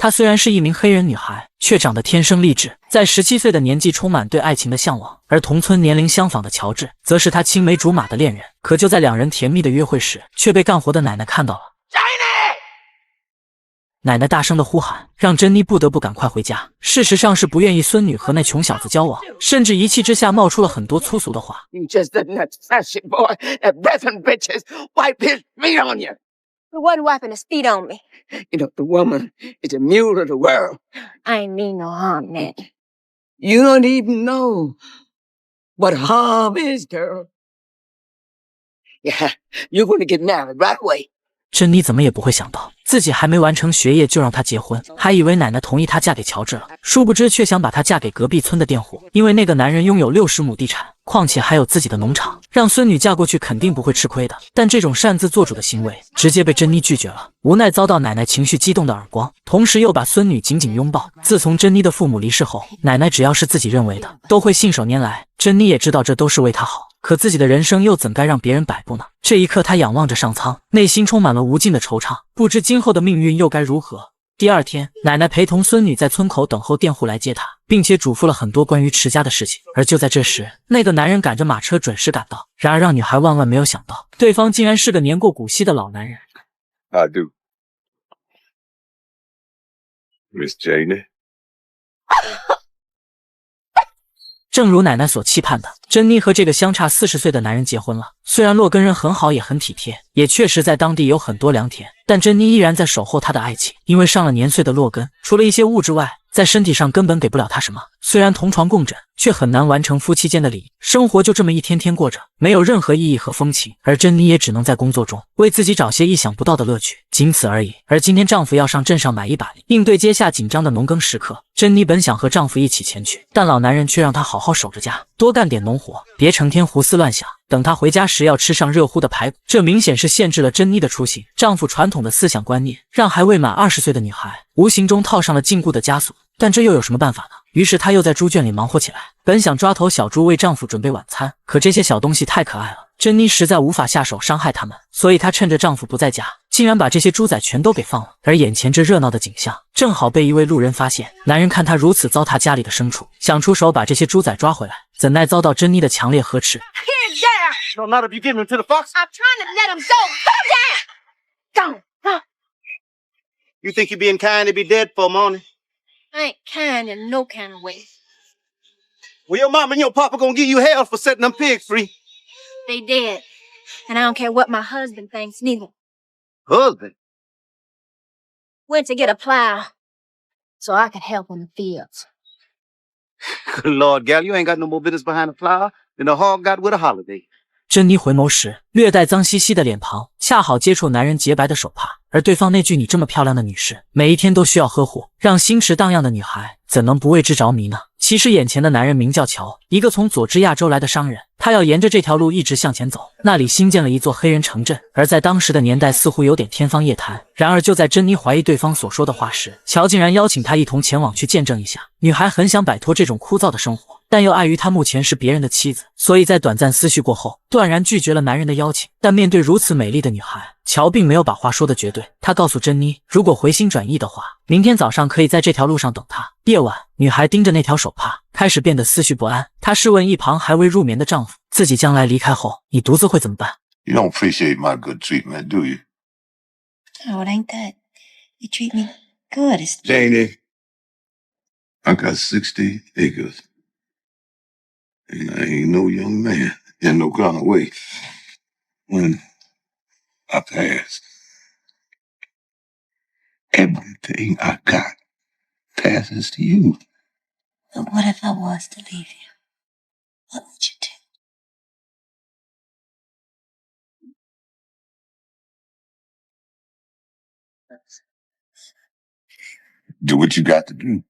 她虽然是一名黑人女孩，却长得天生丽质，在17岁的年纪充满对爱情的向往。而同村年龄相仿的乔治，则是她青梅竹马的恋人。可就在两人甜蜜的约会时，却被干活的奶奶看到了。奶奶大声的呼喊，让珍妮不得不赶快回家。事实上是不愿意孙女和那穷小子交往，甚至一气之下冒出了很多粗俗的话。You just a nuts fashion boy that breathing bitches wipe his feet on you. Who wasn't wiping his feet on me? You know, the woman is a mule of the world. I ain't mean no harm, Nanny. You don't even know what harm is, girl. Yeah, you're going to get married right away. 珍妮怎么也不会想到，自己还没完成学业就让她结婚，还以为奶奶同意她嫁给乔治了，殊不知却想把她嫁给隔壁村的佃户，因为那个男人拥有60亩地产，况且还有自己的农场，让孙女嫁过去肯定不会吃亏的。但这种擅自做主的行为，直接被珍妮拒绝了，无奈遭到奶奶情绪激动的耳光，同时又把孙女紧紧拥抱。自从珍妮的父母离世后，奶奶只要是自己认为的，都会信手拈来。珍妮也知道这都是为她好。可自己的人生又怎该让别人摆布呢？这一刻，他仰望着上苍，内心充满了无尽的惆怅，不知今后的命运又该如何。第二天，奶奶陪同孙女在村口等候佃户来接她，并且嘱咐了很多关于持家的事情。而就在这时，那个男人赶着马车准时赶到。然而让女孩万万没有想到，对方竟然是个年过古稀的老男人。I do. Miss Janie? 正如奶奶所期盼的，珍妮和这个相差40岁的男人结婚了。虽然洛根人很好，也很体贴，也确实在当地有很多良田，但珍妮依然在守候他的爱情。因为上了年岁的洛根，除了一些物质外，在身体上根本给不了他什么。虽然同床共枕，却很难完成夫妻间的礼仪。生活就这么一天天过着，没有任何意义和风情。而珍妮也只能在工作中为自己找些意想不到的乐趣，仅此而已。而今天丈夫要上镇上买一把犁，应对接下紧张的农耕时刻。珍妮本想和丈夫一起前去，但老男人却让她好好守着家，多干点农活，别成天胡思乱想。等她回家时要吃上热乎的排骨，这明显是限制了珍妮的出行。丈夫传统的思想观念，让还未满20岁的女孩无形中套上了禁锢的枷锁。但这又有什么办法呢？于是她又在猪圈里忙活起来，本想抓头小猪为丈夫准备晚餐，可这些小东西太可爱了，珍妮实在无法下手伤害它们，所以她趁着丈夫不在家，竟然把这些猪仔全都给放了。而眼前这热闹的景象，正好被一位路人发现。男人看她如此糟蹋家里的牲畜，想出手把这些猪仔抓回来，怎奈遭到珍妮的强烈呵斥。No, not if you give him to the fox. I'm trying to let him go. Go down. Go. You think you're being kind to be dead for morning? I ain't kind in no kind of way. Well, your mama and your papa gonna give you hell for setting them pigs free. They dead. And I don't care what my husband thinks neither. Husband? Went to get a plow so I could help in the fields. Good Lord, gal, you ain't got no more business behind the plow than a hog got with a holiday. 珍妮回眸时，略带脏兮兮的脸庞恰好接触男人洁白的手帕，而对方那句"你这么漂亮的女士，每一天都需要呵护"，让心驰荡漾的女孩怎能不为之着迷呢？其实眼前的男人名叫乔，一个从佐治亚州来的商人，他要沿着这条路一直向前走，那里新建了一座黑人城镇，而在当时的年代似乎有点天方夜谭。然而就在珍妮怀疑对方所说的话时，乔竟然邀请她一同前往去见证一下。女孩很想摆脱这种枯燥的生活，但又碍于她目前是别人的妻子，所以在短暂思绪过后，断然拒绝了男人的邀请。但面对如此美丽的女孩，乔并没有把话说的绝对。他告诉珍妮，如果回心转意的话，明天早上可以在这条路上等他。夜晚，女孩盯着那条手帕，开始变得思绪不安。她试问一旁还未入眠的丈夫，自己将来离开后，你独自会怎么办？ You don't appreciate my good treatment, do you? Oh, it ain't that. You treat me good. It's Janie, I got 60 acres. And I ain't no young man in no kind of way. When I pass, everything I got passes to you. But what if I was to leave you? What would you do? Do what you got to do.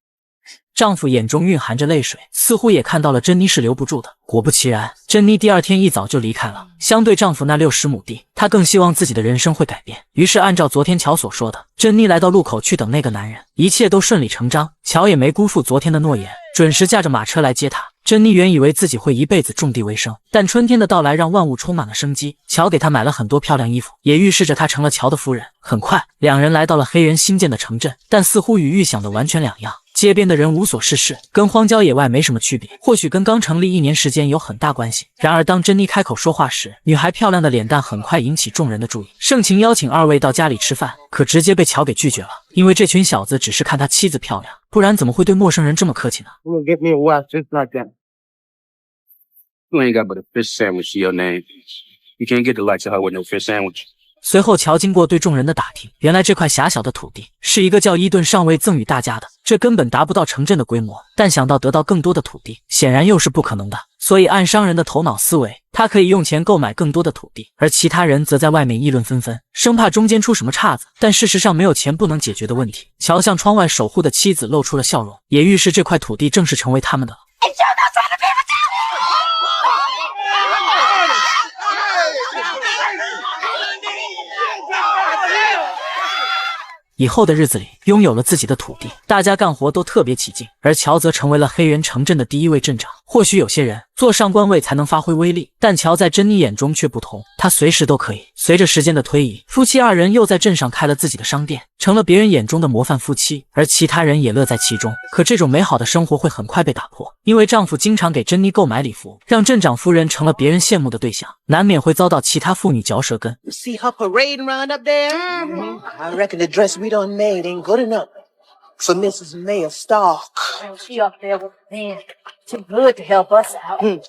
丈夫眼中蕴含着泪水，似乎也看到了珍妮是留不住的。果不其然，珍妮第二天一早就离开了。相对丈夫那60亩地，她更希望自己的人生会改变。于是按照昨天乔所说的，珍妮来到路口去等那个男人，一切都顺理成章。乔也没辜负昨天的诺言，准时驾着马车来接她。珍妮原以为自己会一辈子种地为生，但春天的到来让万物充满了生机。乔给她买了很多漂亮衣服，也预示着她成了乔的夫人。很快，两人来到了黑人新建的城镇，但似乎与预想的完全两样。街边的人无所事事，跟荒郊野外没什么区别，或许跟刚成立1年时间有很大关系。然而当珍妮开口说话时，女孩漂亮的脸蛋很快引起众人的注意，盛情邀请二位到家里吃饭，可直接被乔给拒绝了，因为这群小子只是看他妻子漂亮，不然怎么会对陌生人这么客气呢？ You gonna get me a watch just like that. You ain't got but a fish sandwich to your name. You can't get the likes of her with no fish sandwich. 随后乔经过对众人的打听，原来这块狭小的土地是一个叫伊顿上尉赠予大家的，这根本达不到城镇的规模，但想到得到更多的土地，显然又是不可能的。所以按商人的头脑思维，他可以用钱购买更多的土地，而其他人则在外面议论纷纷，生怕中间出什么岔子。但事实上没有钱不能解决的问题。乔向窗外守护的妻子露出了笑容，也预示这块土地正式成为他们的了。以后的日子里，拥有了自己的土地，大家干活都特别起劲，而乔则成为了黑人城镇的第1位镇长。或许有些人坐上官位才能发挥威力，但乔在珍妮眼中却不同，他随时都可以。随着时间的推移，夫妻二人又在镇上开了自己的商店，成了别人眼中的模范夫妻，而其他人也乐在其中。可这种美好的生活会很快被打破，因为丈夫经常给珍妮购买礼服，让镇长夫人成了别人羡慕的对象，难免会遭到其他妇女嚼舌根。 You see her parading around up there? I reckon the dress we done made ain't good enough for Mrs. Mayor Stark. She up there with men. Too good to help us out.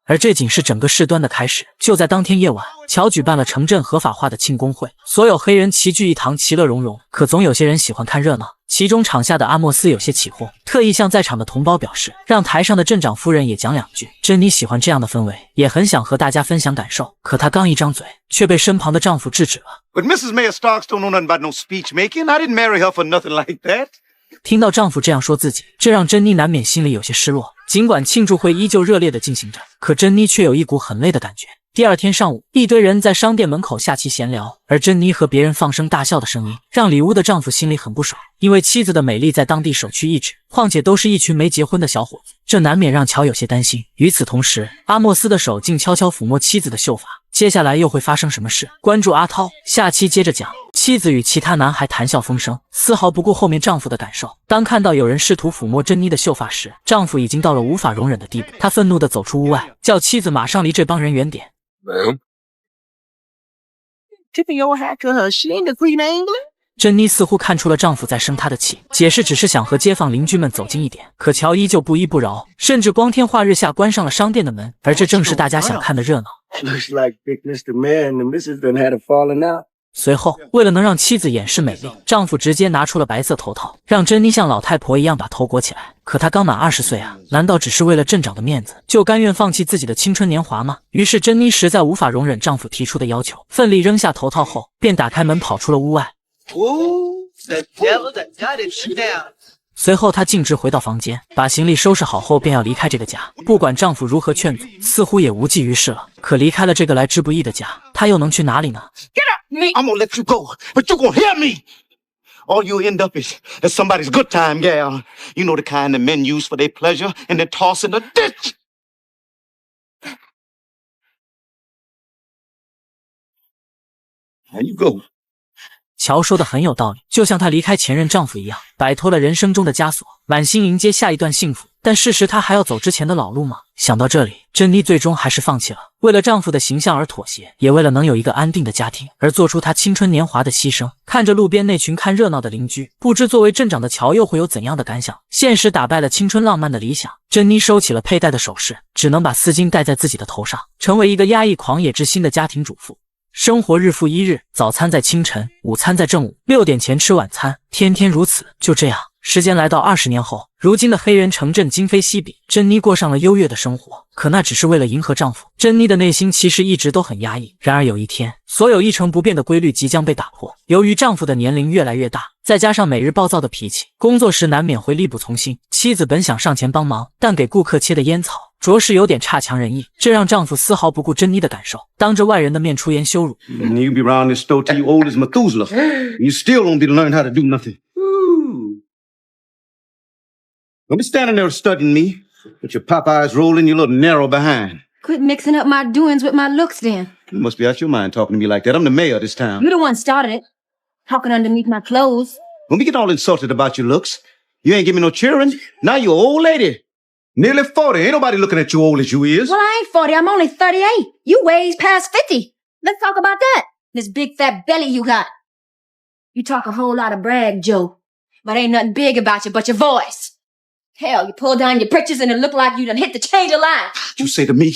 而这仅是整个事端的开始。就在当天夜晚，乔举办了城镇合法化的庆功会，所有黑人齐聚一堂，其乐融融。可总有些人喜欢看热闹，其中场下的阿莫斯有些起哄，特意向在场的同胞表示，让台上的镇长夫人也讲两句。珍妮喜欢这样的氛围，也很想和大家分享感受，可她刚一张嘴，却被身旁的丈夫制止了。But Mrs. Mayor Starks don't know nothing about no speech making. I didn't marry her for nothing like that. 听到丈夫这样说自己，这让珍妮难免心里有些失落。尽管庆祝会依旧热烈地进行着，可珍妮却有一股很累的感觉。第二天上午，一堆人在商店门口下棋闲聊，而珍妮和别人放声大笑的声音，让里乌的丈夫心里很不爽，因为妻子的美丽在当地首屈一指，况且都是一群没结婚的小伙子，这难免让乔有些担心。与此同时，阿莫斯的手竟悄悄抚摸妻子的秀发，接下来又会发生什么事？关注阿涛，下期接着讲。妻子与其他男孩谈笑风生，丝毫不顾后面丈夫的感受。当看到有人试图抚摸珍妮的秀发时，丈夫已经到了无法容忍的地步。他愤怒地走出屋外，叫妻子马上离这帮人远点。Ma'am? Tipping your hat to her. She ain't the Queen of England. 珍妮似乎看出了丈夫在生她的气，解释只是想和街坊邻居们走近一点，可乔依旧不依不饶，甚至光天化日下关上了商店的门，而这正是大家想看的热闹。 Looks like Big Mr. Mayor and the missus done had a falling out. 随后，为了能让妻子掩饰美丽，丈夫直接拿出了白色头套，让珍妮像老太婆一样把头裹起来。可她刚满20岁啊，难道只是为了镇长的面子，就甘愿放弃自己的青春年华吗？于是珍妮实在无法容忍丈夫提出的要求，奋力扔下头套后，便打开门跑出了屋外。 Ooh, the devil that got it down. 随后，她径直回到房间，把行李收拾好后，便要离开这个家。不管丈夫如何劝阻，似乎也无济于事了。可离开了这个来之不易的家，她又能去哪里呢？ Get up, me. I'm gonna let you go, but you gonna hear me. All you end up is somebody's good time gal. You know the kind that men use for their pleasure and then toss in the ditch. There you go. 乔说的很有道理，就像她离开前任丈夫一样，摆脱了人生中的枷锁，满心迎接下一段幸福。但事实她还要走之前的老路吗？想到这里，珍妮最终还是放弃了。为了丈夫的形象而妥协，也为了能有一个安定的家庭而做出她青春年华的牺牲。看着路边那群看热闹的邻居，不知作为镇长的乔又会有怎样的感想？现实打败了青春浪漫的理想，珍妮收起了佩戴的首饰，只能把丝巾戴在自己的头上，成为一个压抑狂野之心的家庭主妇。生活日复一日，早餐在清晨，午餐在正午，6点前吃晚餐，天天如此。就这样，时间来到20年后，如今的黑人城镇今非昔比，珍妮过上了优越的生活，可那只是为了迎合丈夫。珍妮的内心其实一直都很压抑。然而有一天，所有一成不变的规律即将被打破。由于丈夫的年龄越来越大，再加上每日暴躁的脾气，工作时难免会力不从心。妻子本想上前帮忙，但给顾客切的烟草着实有点差强人意，这让丈夫丝毫不顾珍妮的感受，当着外人的面出言羞辱。You be around this store till you old as Methuselah. You still won't be learn how to do nothing. Don't be standing there studying me with your pop eyes rolling your little narrow behind. Quit mixing up my doings with my looks then. You must be out your mind talking to me like that. I'm the mayor of this town. You're the one started it. Talking underneath my clothes. Don't be getting all insulted about your looks. You ain't give me no cheering. Now you're an old lady. Nearly 40. Ain't nobody looking at you old as you is. Well, I ain't 40. I'm only 38. You ways past 50. Let's talk about that. This big fat belly you got. You talk a whole lot of brag, Joe. But ain't nothing big about you but your voice. Hell, you pull down your britches and it look like you done hit the change of life. What you say to me?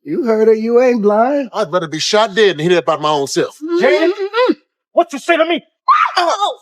You heard her, you ain't blind. I'd rather be shot dead than hear that about my own self. Jane? What you say to me? Oh.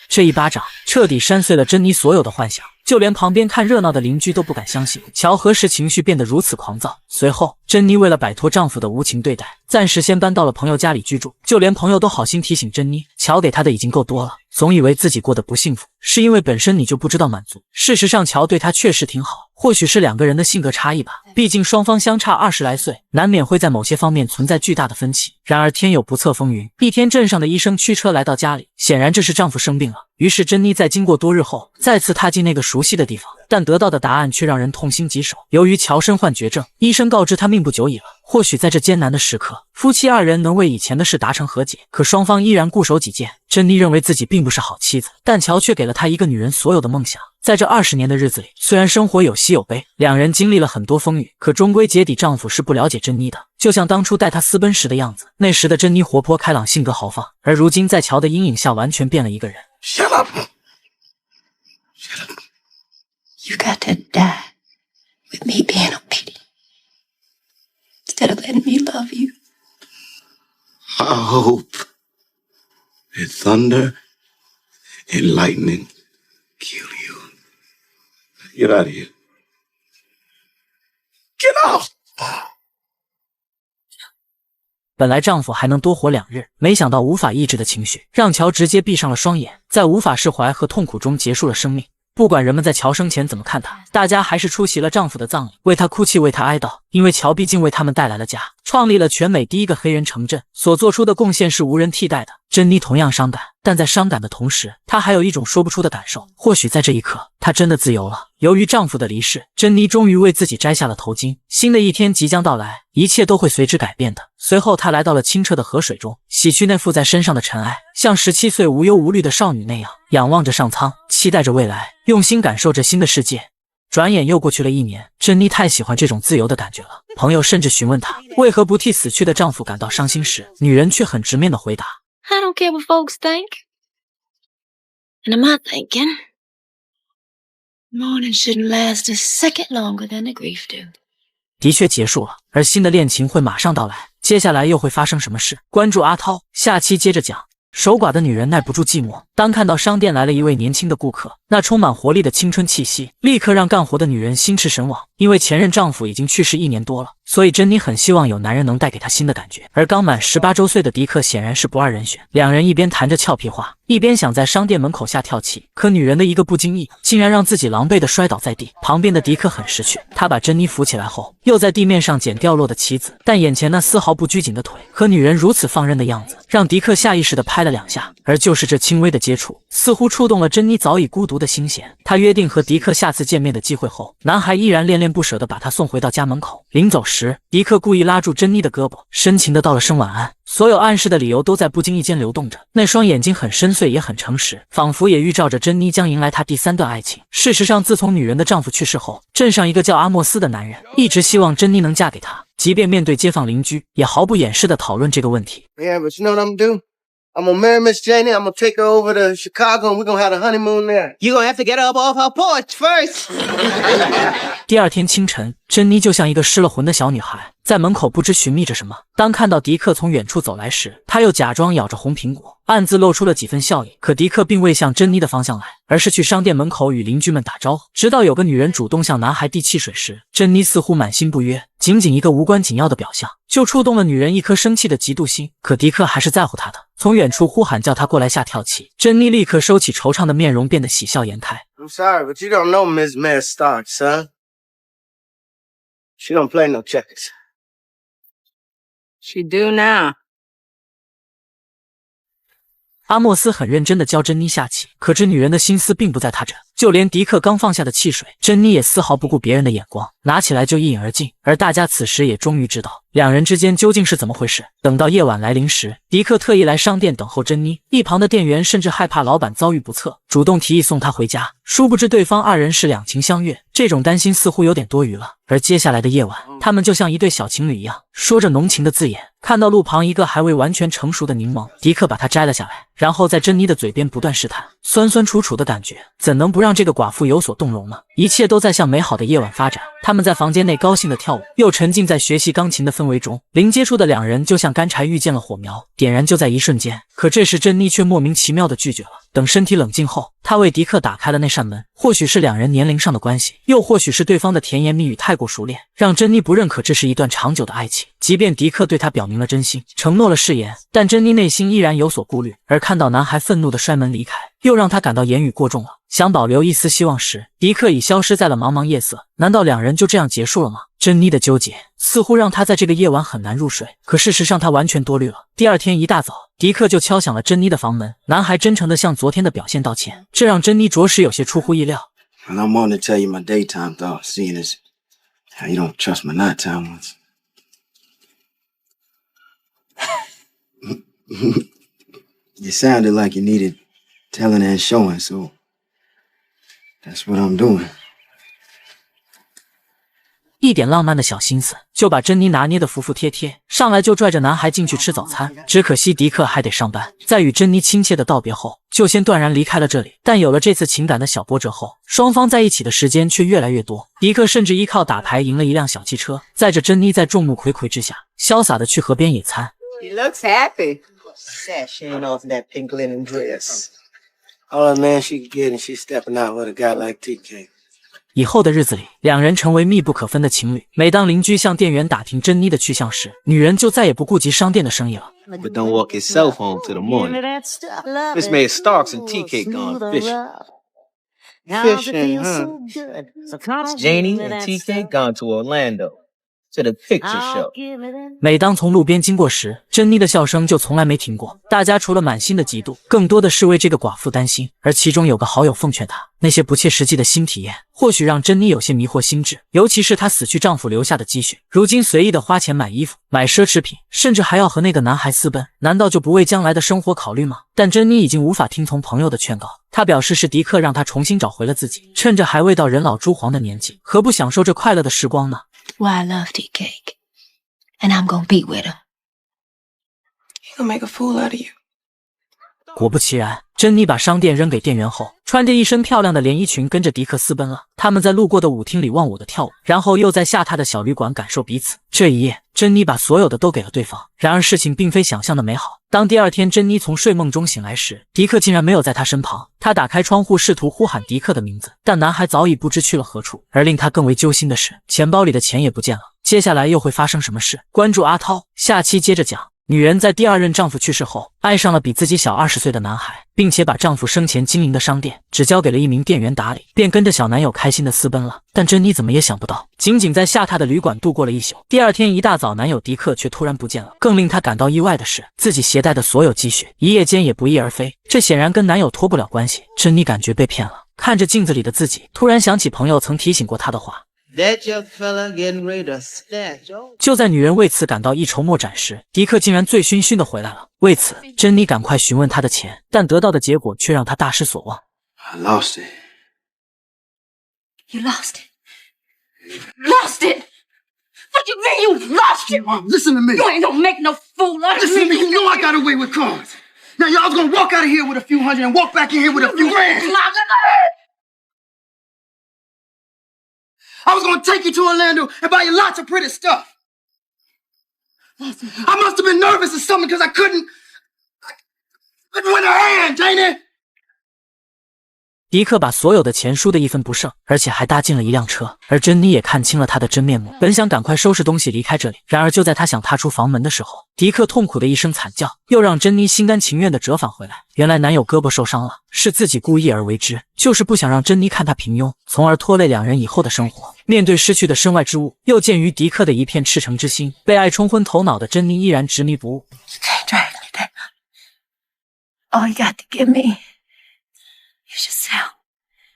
这一巴掌彻底扇碎了珍妮所有的幻想，就连旁边看热闹的邻居都不敢相信乔何时情绪变得如此狂躁。随后，珍妮为了摆脱丈夫的无情对待，暂时先搬到了朋友家里居住。就连朋友都好心提醒珍妮，乔给她的已经够多了，总以为自己过得不幸福，是因为本身你就不知道满足。事实上，乔对她确实挺好，或许是两个人的性格差异吧，毕竟双方相差20来岁，难免会在某些方面存在巨大的分歧。然而天有不测风云，一天镇上的医生驱车来到家里，显然这是丈夫生病了。于是珍妮在经过多日后，再次踏进那个熟悉的地方，但得到的答案却让人痛心疾首。由于乔身患绝症，医生告知他命不久矣了。或许在这艰难的时刻，夫妻二人能为以前的事达成和解，可双方依然固守己见。珍妮认为自己并不是好妻子，但乔却给了她一个女人所有的梦想。在这20年的日子里，虽然生活有喜有悲，两人经历了很多风雨，可终归结底，丈夫是不了解珍妮的。就像当初带她私奔时的样子，那时的珍妮活泼开朗，性格豪放，而如今在乔的阴影下，完全变了一个人。Shut up! Shut up. You got to die with me being obedient instead of letting me love you. I hope that thunder and lightning kill you. Get out of here. Get out! 本来丈夫还能多活2日，没想到无法抑制的情绪让乔直接闭上了双眼，在无法释怀和痛苦中结束了生命。不管人们在乔生前怎么看他，大家还是出席了丈夫的葬礼，为他哭泣，为他哀悼。因为乔毕竟为他们带来了家，创立了全美第一个黑人城镇，所做出的贡献是无人替代的。珍妮同样伤感，但在伤感的同时，她还有一种说不出的感受。或许在这一刻，她真的自由了。由于丈夫的离世，珍妮终于为自己摘下了头巾。新的一天即将到来，一切都会随之改变的。随后，她来到了清澈的河水中，洗去那附在身上的尘埃，像17岁无忧无虑的少女那样，仰望着上苍，期待着未来，用心感受着新的世界。转眼又过去了1年，珍妮太喜欢这种自由的感觉了。朋友甚至询问她为何不替死去的丈夫感到伤心时，女人却很直面地回答 I don't care what folks think. And am I thinking? Mourning shouldn't last a second longer than the grief do. 的确结束了，而新的恋情会马上到来。接下来又会发生什么事？关注阿涛，下期接着讲。守寡的女人耐不住寂寞，当看到商店来了一位年轻的顾客，那充满活力的青春气息立刻让干活的女人心驰神往。因为前任丈夫已经去世1年多了，所以珍妮很希望有男人能带给她新的感觉。而刚满18周岁的迪克显然是不二人选，两人一边谈着俏皮话，一边想在商店门口下跳棋。可女人的一个不经意，竟然让自己狼狈地摔倒在地。旁边的迪克很识趣，他把珍妮扶起来后，又在地面上捡掉落的棋子。但眼前那丝毫不拘谨的腿和女人如此放任的样子，让迪克下意识地拍了2下。而就是这轻微的接触，似乎触动了珍妮早已孤独的心弦。她约定和迪克下次见面的机会后，男孩依然恋恋不舍地把她送回到家门口。临走时，迪克故意拉住珍妮的胳膊，深情地道了声晚安。所有暗示的理由都在不经意间流动着，那双眼睛很深邃也很诚实，仿佛也预兆着珍妮将迎来她第3段爱情。事实上，自从女人的丈夫去世后，镇上一个叫阿莫斯的男人一直希望珍妮能嫁给他，即便面对街坊邻居，也毫不掩饰地讨论这个问题。 Yeah, but you know what I'm gonna do? I'm gonna marry Miss Janie. I'm gonna take her over to Chicago, and we're gonna have a honeymoon there. You're gonna have to get her up off her porch first. 第2天清晨，珍妮就像一个失了魂的小女孩，在门口不知寻觅着什么。当看到迪克从远处走来时，她又假装咬着红苹果，暗自露出了几分笑意。可迪克并未向珍妮的方向来，而是去商店门口与邻居们打招呼。直到有个女人主动向男孩递汽水时，珍妮似乎满心不悦，仅仅一个无关紧要的表象，就触动了女人一颗生气的嫉妒心。可迪克还是在乎她的，从远处呼喊叫她过来下跳棋。珍妮立刻收起惆怅的面容，变得喜笑颜开。I'm sorry, but you don't know Miss Mare Stark, son. She don't play no checkers. She do now. 阿莫斯很认真地教珍妮下棋，可知女人的心思并不在他这，就连迪克刚放下的汽水，珍妮也丝毫不顾别人的眼光，拿起来就一饮而尽。而大家此时也终于知道两人之间究竟是怎么回事。等到夜晚来临时，迪克特意来商店等候珍妮，一旁的店员甚至害怕老板遭遇不测，主动提议送她回家。殊不知对方二人是两情相悦，这种担心似乎有点多余了。而接下来的夜晚，他们就像一对小情侣一样，说着浓情的字眼。看到路旁一个还未完全成熟的柠檬，迪克把它摘了下来，然后在珍妮的嘴边不断试探，酸酸楚楚的感觉怎能不让这个寡妇有所动容呢？一切都在向美好的夜晚发展。他们在房间内高兴地跳舞，又沉浸在学习钢琴的氛围中。零接触的两人就像干柴遇见了火苗，点燃就在一瞬间。可这时珍妮却莫名其妙地拒绝了。等身体冷静后，她为迪克打开了那扇门。或许是两人年龄上的关系，又或许是对方的甜言蜜语太过熟练，让珍妮不认可这是一段长久的爱情。即便迪克对她表明了真心，承诺了誓言，但珍妮内心依然有所顾虑。而看到男孩愤怒地摔门离开，又让她感到言语过重了。想保留一丝希望时，迪克已消失在了茫茫夜色。难道两人就这样结束了吗？珍妮的纠结似乎让她在这个夜晚很难入睡，可事实上她完全多虑了。第二天一大早，迪克就敲响了珍妮的房门，男孩真诚地向昨天的表现道歉，这让珍妮着实有些出乎意料。 And I'm on to tell you my daytime thoughts, seeing as how you don't trust my nighttime ones. You sounded like you needed telling and showing, so that's what I'm doing. 一点浪漫的小心思就把珍妮拿捏得服服帖帖，上来就拽着男孩进去吃早餐。只可惜迪克还得上班，在与珍妮亲切的道别后，就先断然离开了这里。但有了这次情感的小波折后，双方在一起的时间却越来越多。迪克甚至依靠打牌赢了一辆小汽车，载着珍妮在众目睽睽之下，潇洒的去河边野餐。She looks happy. Sashaying off in that pink linen dress. All a man she could get, and she's stepping out with a guy like TK. 以后的日子里，两人成为密不可分的情侣。每当邻居向店员打听珍妮的去向时，女人就再也不顾及商店的生意了。But don't walk yourself home till the morning. Miss May Starks and TK gone fishing. Fishing, huh? Janie and TK gone to Orlando. To the picture show. 每当从路边经过时，珍妮的笑声就从来没停过。大家除了满心的嫉妒，更多的是为这个寡妇担心。而其中有个好友奉劝她，那些不切实际的新体验，或许让珍妮有些迷惑心智。尤其是她死去丈夫留下的积蓄，如今随意的花钱买衣服、买奢侈品，甚至还要和那个男孩私奔，难道就不为将来的生活考虑吗？但珍妮已经无法听从朋友的劝告。她表示是迪克让她重新找回了自己，趁着还未到人老珠黄的年纪，何不享受这快乐的时光呢？ Why, I love tea cake. And I'm gonna be with him. He'll make a fool out of you. 果不其然，珍妮把商店扔给店员后，穿着一身漂亮的连衣裙跟着迪克私奔了。他们在路过的舞厅里忘我的跳舞，然后又在下榻的小旅馆感受彼此。这一夜，珍妮把所有的都给了对方。然而事情并非想象的美好。当第二天珍妮从睡梦中醒来时，迪克竟然没有在她身旁。她打开窗户试图呼喊迪克的名字，但男孩早已不知去了何处。而令她更为揪心的是，钱包里的钱也不见了。接下来又会发生什么事？关注阿涛，下期接着讲。女人在第二任丈夫去世后，爱上了比自己小20岁的男孩，并且把丈夫生前经营的商店只交给了一名店员打理，便跟着小男友开心的私奔了。但珍妮怎么也想不到，仅仅在下榻的旅馆度过了一宿，第二天一大早，男友迪克却突然不见了。更令她感到意外的是，自己携带的所有积蓄，一夜间也不翼而飞。这显然跟男友脱不了关系。珍妮感觉被骗了，看着镜子里的自己，突然想起朋友曾提醒过她的话。 That young fella getting ready to snatch. 就在女人为此感到一筹莫展时，迪克竟然醉醺醺的回来了。为此，珍妮赶快询问他的钱，但得到的结果却让她大失所望。I lost it. You lost it. Lost it? What you mean you lost it? Mom, listen to me. You ain't gonna make no fool out of Listen to me. me. You know I got away with cards. Now y'all's gonna walk out of here with a few hundred and walk back in here with a few grand. I was gonna take you to Orlando and buy you lots of pretty stuff. I must have been nervous or something because I couldn't win her hand, Janie. 迪克把所有的钱输得一分不剩，而且还搭进了一辆车。而珍妮也看清了他的真面目，本想赶快收拾东西离开这里，然而就在他想踏出房门的时候，迪克痛苦的一声惨叫，又让珍妮心甘情愿地折返回来。原来男友胳膊受伤了，是自己故意而为之，就是不想让珍妮看他平庸，从而拖累两人以后的生活。面对失去的身外之物，又鉴于迪克的一片赤诚之心，被爱冲昏头脑的珍妮依然执迷不悟。All you got to give me is yourself.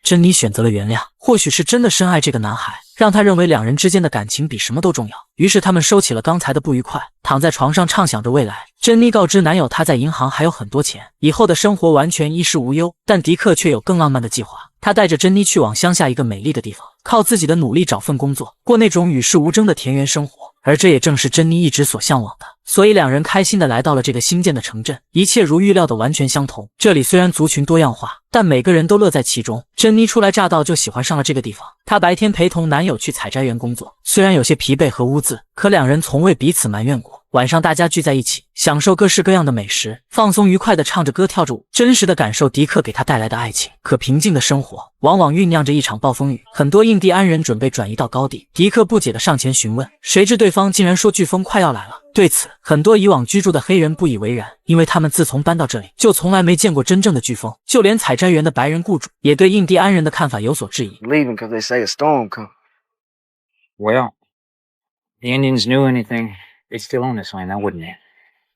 珍妮选择了原谅，或许是真的深爱这个男孩，让他认为两人之间的感情比什么都重要。于是他们收起了刚才的不愉快，躺在床上畅想着未来。珍妮告知男友她在银行还有很多钱，以后的生活完全衣食无忧。但迪克却有更浪漫的计划，他带着珍妮去往乡下一个美丽的地方，靠自己的努力找份工作，过那种与世无争的田园生活。而这也正是珍妮一直所向往的。所以两人开心地来到了这个新建的城镇，一切如预料的完全相同。这里虽然族群多样化，但每个人都乐在其中。珍妮初来乍到就喜欢上了这个地方，她白天陪同男友去采摘园工作，虽然有些疲惫和污渍，可两人从未彼此埋怨过。晚上大家聚在一起，享受各式各样的美食，放松愉快地唱着歌跳着舞，真实地感受迪克给她带来的爱情。可平静的生活往往酝酿着一场暴风雨，很多印第安人准备转移到高地，迪克不解地上前询问，谁知对方竟然说飓风快要来了。对此，很多以往居住的黑人不以为然，因为他们自从搬到这里，就从来没见过真正的飓风，就连采摘园的白人雇主也对印第安人的看法有所质疑。 Leaving because they say a storm coming. Well, the Indians knew anything, they'd still own this land, now wouldn't they?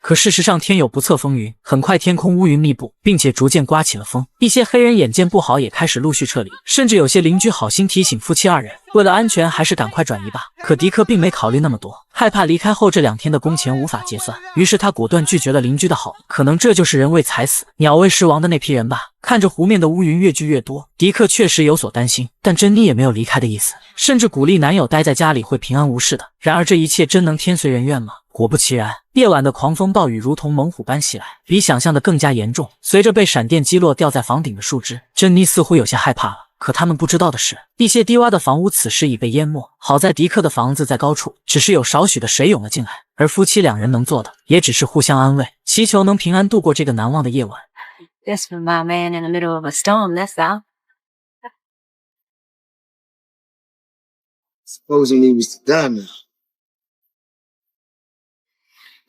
可事实上天有不测风云，很快天空乌云密布，并且逐渐刮起了风。一些黑人眼见不好，也开始陆续撤离，甚至有些邻居好心提醒夫妻二人，为了安全还是赶快转移吧。可迪克并没考虑那么多，害怕离开后这2天的工钱无法结算，于是他果断拒绝了邻居的好意。可能这就是人为财死，鸟为食亡的那批人吧。看着湖面的乌云越聚越多，迪克确实有所担心，但珍妮也没有离开的意思，甚至鼓励男友待在家里会平安无事的。然而这一切真能天随人愿吗？果不其然，夜晚的狂风暴雨如同猛虎般袭来，比想象的更加严重。随着被闪电击落掉在房顶的树枝，珍妮似乎有些害怕了。可他们不知道的是，一些低洼的房屋此时已被淹没。好在迪克的房子在高处，只是有少许的水涌了进来，而夫妻两人能做的也只是互相安慰，祈求能平安度过这个难忘的夜晚。 Just for my man in the middle of a storm, that's all. Supposing he was to die now.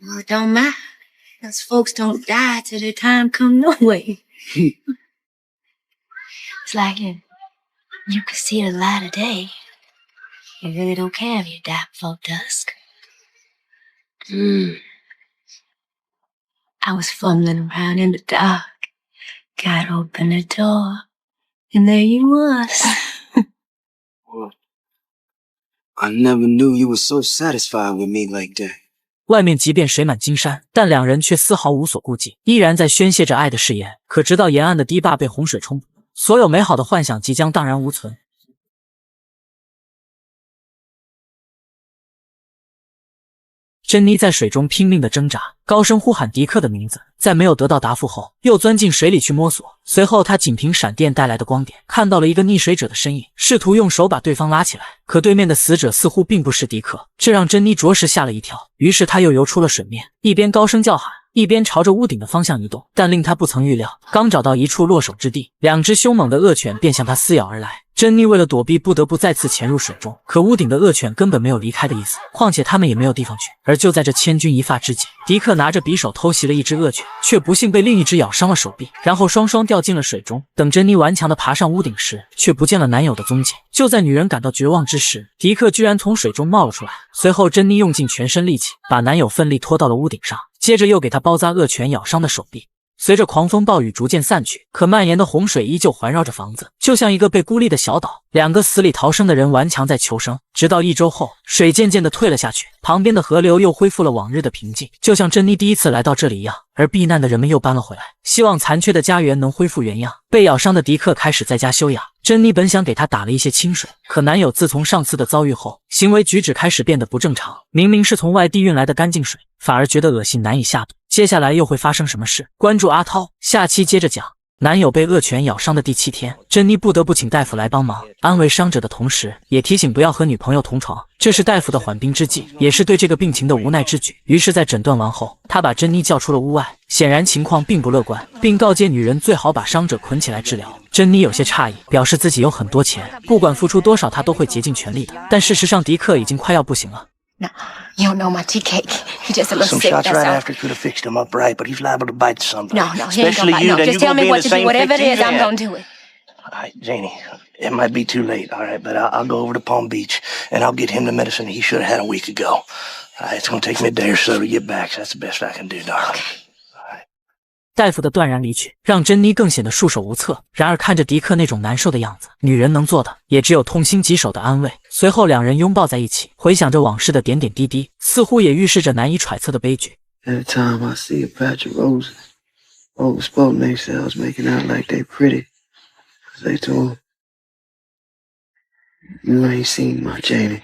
Well, it don't matter. Those folks don't die till their time come no way. It's like you can see the light of day. You really don't care if you die before dusk. I was fumbling around in the dark. God opened the door, and there you was. Well, I never knew you were so satisfied with me like that. 外面即便水满金山，但两人却丝毫无所顾忌，依然在宣泄着爱的誓言。可直到沿岸的堤坝被洪水冲破，所有美好的幻想即将荡然无存。珍妮在水中拼命地挣扎，高声呼喊迪克的名字，在没有得到答复后，又钻进水里去摸索。随后，她仅凭闪电带来的光点，看到了一个溺水者的身影，试图用手把对方拉起来。可对面的死者似乎并不是迪克，这让珍妮着实吓了一跳。于是她又游出了水面，一边高声叫喊，一边朝着屋顶的方向移动。但令她不曾预料，刚找到一处落手之地，2只凶猛的恶犬便向她撕咬而来。珍妮为了躲避，不得不再次潜入水中。可屋顶的恶犬根本没有离开的意思，况且他们也没有地方去。而就在这千钧一发之际，迪克拿着匕首偷袭了一只恶犬，却不幸被另一只咬伤了手臂，然后双双掉进了水中。等珍妮顽强地爬上屋顶时，却不见了男友的踪迹。就在女人感到绝望之时，迪克居然从水中冒了出来。随后，珍妮用尽全身力气，把男友奋力拖到了屋顶上，接着又给他包扎恶犬咬伤的手臂。随着狂风暴雨逐渐散去，可蔓延的洪水依旧环绕着房子，就像一个被孤立的小岛。2个死里逃生的人顽强在求生，直到1周后，水渐渐地退了下去，旁边的河流又恢复了往日的平静，就像珍妮第一次来到这里一样。而避难的人们又搬了回来，希望残缺的家园能恢复原样。被咬伤的迪克开始在家休养，珍妮本想给他打了一些清水，可男友自从上次的遭遇后，行为举止开始变得不正常。明明是从外地运来的干净水，反而觉得恶心难以下肚。接下来又会发生什么事？关注阿涛，下期接着讲。男友被恶犬咬伤的第7天，珍妮不得不请大夫来帮忙，安慰伤者的同时，也提醒不要和女朋友同床。这是大夫的缓兵之计，也是对这个病情的无奈之举。于是，在诊断完后，他把珍妮叫出了屋外，显然情况并不乐观，并告诫女人最好把伤者捆起来治疗。珍妮有些诧异，表示自己有很多钱，不管付出多少，她都会竭尽全力的。但事实上，迪克已经快要不行了。No, you don't know my tea cake. He's just a little Some sick, shots that's right all. after could have fixed him up right, but he's liable to bite something. No, he ain't gonna Especially bite. you, No, then just you tell gonna me be in what the to do. same Whatever it fix is, he's I'm in. gonna do it. All right, Janie, it might be too late, all right, but I'll go over to Palm Beach, and I'll get him the medicine he should have had a week ago. All right, it's gonna take me a day or so to get back, so that's the best I can do, darling. 大夫的断然离去，让珍妮更显得束手无策。然而看着迪克那种难受的样子，女人能做的也只有痛心疾首的安慰。随后两人拥抱在一起，回想着往事的点点滴滴，似乎也预示着难以揣测的悲剧。 Every time I see a patch of roses, old spoke themselves making out like they pretty. They told you ain't seen my Janie.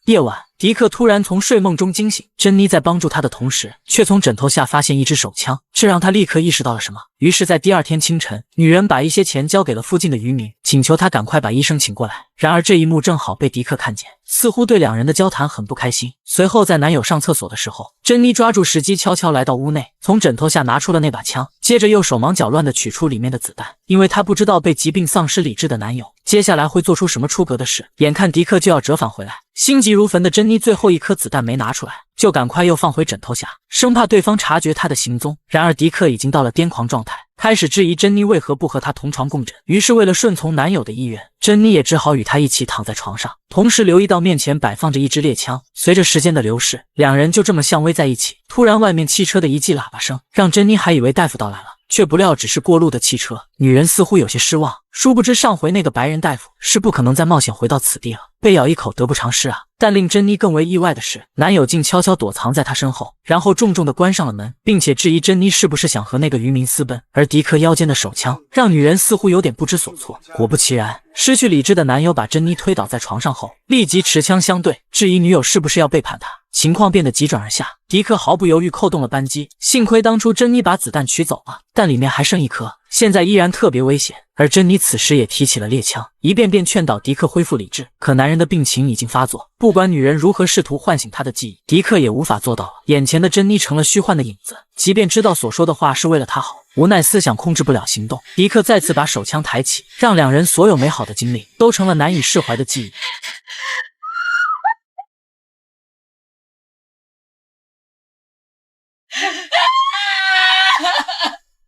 夜晚，迪克突然从睡梦中惊醒，珍妮在帮助他的同时，却从枕头下发现一支手枪，这让他立刻意识到了什么。于是，在第二天清晨，女人把一些钱交给了附近的渔民，请求他赶快把医生请过来。然而这一幕正好被迪克看见，似乎对两人的交谈很不开心。随后，在男友上厕所的时候，珍妮抓住时机，悄悄来到屋内，从枕头下拿出了那把枪，接着又手忙脚乱地取出里面的子弹，因为她不知道被疾病丧失理智的男友接下来会做出什么出格的事。眼看迪克就要折返回来，心急如焚的珍妮最后一颗子弹没拿出来，就赶快又放回枕头下，生怕对方察觉她的行踪。然而迪克已经到了癫狂状态，开始质疑珍妮为何不和他同床共枕。于是为了顺从男友的意愿，珍妮也只好与他一起躺在床上，同时留意到面前摆放着一支猎枪。随着时间的流逝，两人就这么相偎在一起。突然外面汽车的一记喇叭声，让珍妮还以为大夫到来了，却不料只是过路的汽车。女人似乎有些失望，殊不知上回那个白人大夫是不可能再冒险回到此地了，被咬一口得不偿失啊。但令珍妮更为意外的是，男友竟悄悄躲藏在她身后，然后重重地关上了门，并且质疑珍妮是不是想和那个渔民私奔。而迪克腰间的手枪让女人似乎有点不知所措。果不其然，失去理智的男友把珍妮推倒在床上后，立即持枪相对，质疑女友是不是要背叛他。情况变得急转而下，迪克毫不犹豫扣动了扳机，幸亏当初珍妮把子弹取走了，但里面还剩一颗，现在依然特别危险。而珍妮此时也提起了猎枪，一遍遍劝导迪克恢复理智，可男人的病情已经发作，不管女人如何试图唤醒他的记忆，迪克也无法做到了。眼前的珍妮成了虚幻的影子，即便知道所说的话是为了他好，无奈思想控制不了行动，迪克再次把手枪抬起，让两人所有美好的经历都成了难以释怀的记忆。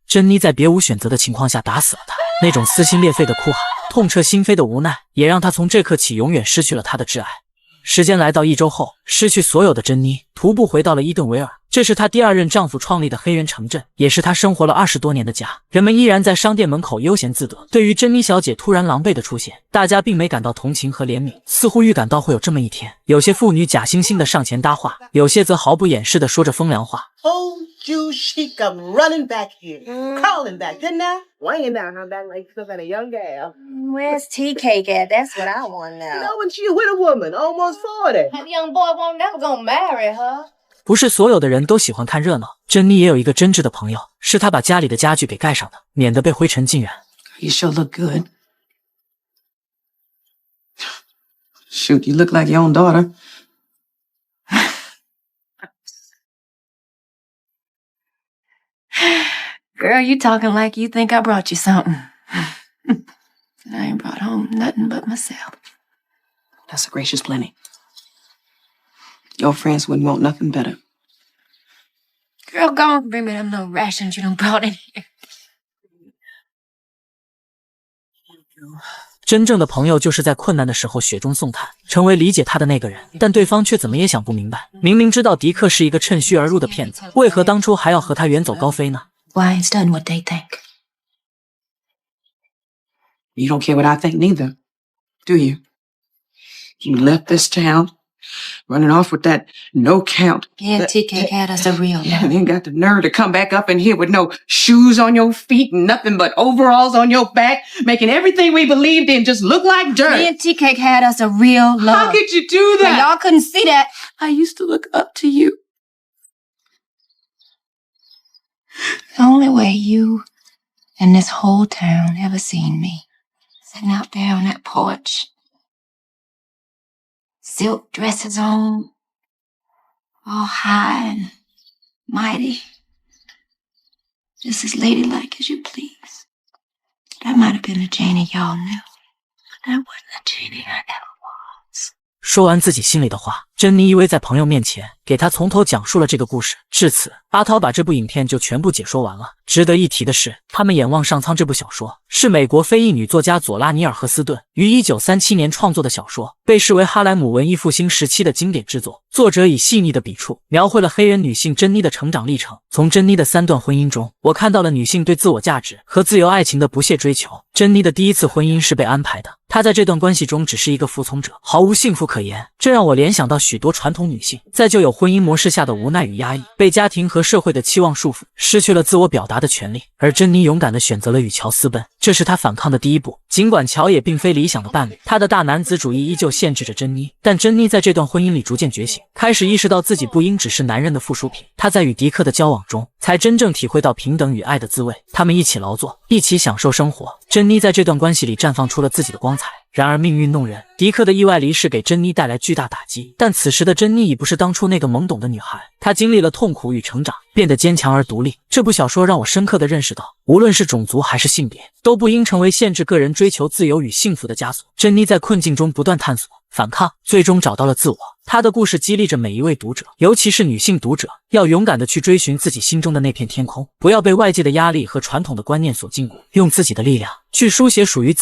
珍妮在别无选择的情况下打死了他，那种撕心裂肺的哭喊，痛彻心扉的无奈，也让他从这刻起永远失去了他的挚爱。时间来到1周后，失去所有的珍妮徒步回到了伊顿维尔，这是她第二任丈夫创立的黑人城镇，也是她生活了20多年的家。人们依然在商店门口悠闲自得。对于珍妮小姐突然狼狈的出现，大家并没感到同情和怜悯，似乎预感到会有这么一天。有些妇女假惺惺的上前搭话，有些则毫不掩饰的说着风凉话。Told you she come running back here, crawling back, didn't I? Weighing down her back like stuff at a young gal. Where's tea cake at? That's what I want to know. You know, when she with a woman, almost 40. That young boy won't never gonna marry her. 不是所有的人都喜欢看热闹，珍妮也有一个真挚的朋友，是她把家里的家具给盖上的，免得被灰尘浸染。You sure look good. Shoot, you look like your own daughter. Girl, you talking like you think I brought you something. I ain't brought home nothing but myself. That's a gracious plenty. Your friends wouldn't want nothing better. Girl, go on and bring me them little rations you done brought in here. 真正的朋友就是在困难的时候雪中送炭，成为理解他的那个人，但对方却怎么也想不明白，明明知道迪克是一个趁虚而入的骗子，为何当初还要和他远走高飞呢？ Why it's done what they think. You don't care what I think neither, do you? You left this town, running off with that no count. Yeah, TK had us a real love. And then got the nerve to come back up in here with no shoes on your feet and nothing but overalls on your back, making everything we believed in just look like dirt. Me and TK had us a real love. How could you do that? Now, y'all couldn't see that. I used to look up to you. The only way you and this whole town ever seen me, sitting out there on that porch, silk dresses on, all high and mighty, just as ladylike as you please. That might have been the Janie y'all knew, but that wasn't the Janie I ever was. 说完自己心里的话，珍妮依偎在朋友面前，给他从头讲述了这个故事。至此，阿涛把这部影片就全部解说完了。值得一提的是，他们眼望上苍这部小说是美国非裔女作家佐拉尼尔·赫斯顿于1937年创作的小说，被视为哈莱姆文艺复兴时期的经典之作。作者以细腻的笔触描绘了黑人女性珍妮的成长历程。从珍妮的3段婚姻中，我看到了女性对自我价值和自由爱情的不懈追求。珍妮的第一次婚姻是被安排的，她在这段关系中只是一个服从者，毫无幸福可言。这让我联想到许多传统女性在旧有婚姻模式下的无奈与压抑，被家庭和社会的期望束缚，失去了自我表达的权利。而珍妮勇敢地选择了与乔私奔，这是她反抗的第一步。尽管乔也并非理想的伴侣，他的大男子主义依旧限制着珍妮，但珍妮在这段婚姻里逐渐觉醒，开始意识到自己不应只是男人的附属品。她在与迪克的交往中，才真正体会到平等与爱的滋味。他们一起劳作，一起享受生活。珍妮在这段关系里绽放出了自己的光彩。然而命运弄人，迪克的意外离世给珍妮带来巨大打击，但此时的珍妮已不是当初那个懵懂的女孩，她经历了痛苦与成长，变得坚强而独立。这部小说让我深刻地认识到，无论是种族还是性别，都不应成为限制个人追求自由与幸福的枷锁。珍妮在困境中不断探索、反抗，最终找到了自我。她的故事激励着每一位读者，尤其是女性读者，要勇敢地去追寻自己心中的那片天空，不要被外界的压力和传统的观念所禁锢，用自己的力量去书写属于自己